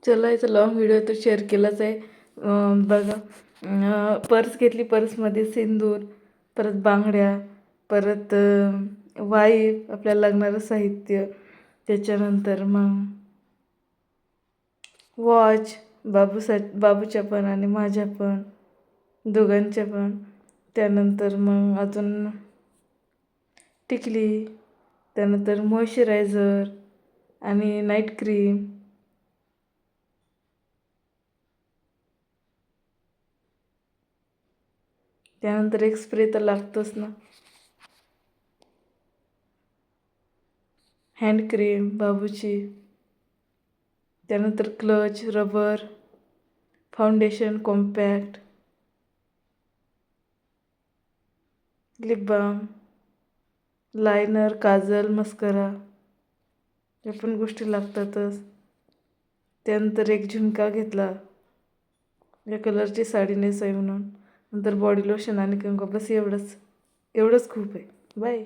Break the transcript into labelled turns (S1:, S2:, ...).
S1: चला याचा long video तर शेअर केलाच आहे. बघा, पर्स घेतली, पर्समध्ये सिंदूर, परत बांगड्या, परत वाईफ, आपल्याला लागणारं साहित्य, त्याच्यानंतर मग वॉच, बाबूच्या पण आणि माझ्या पण, दोघांच्या पण. त्यानंतर मग अजून टिकली, त्यानंतर मॉइश्चरायझर आणि नाईट क्रीम. त्यानंतर एक स्प्रे तर लागतोच ना, हँड क्रीम बाबूची. त्यानंतर clutch, rubber, foundation, compact, lip balm, liner, kajal, mascara, या पण गोष्टी लागतातच. त्यानंतर एक झुमका घेतला, या कलरची साडी नेसावी म्हणून. नंतर बॉडी लोशन आणि कंगवा. बस एवढंच खूप आहे. बाय.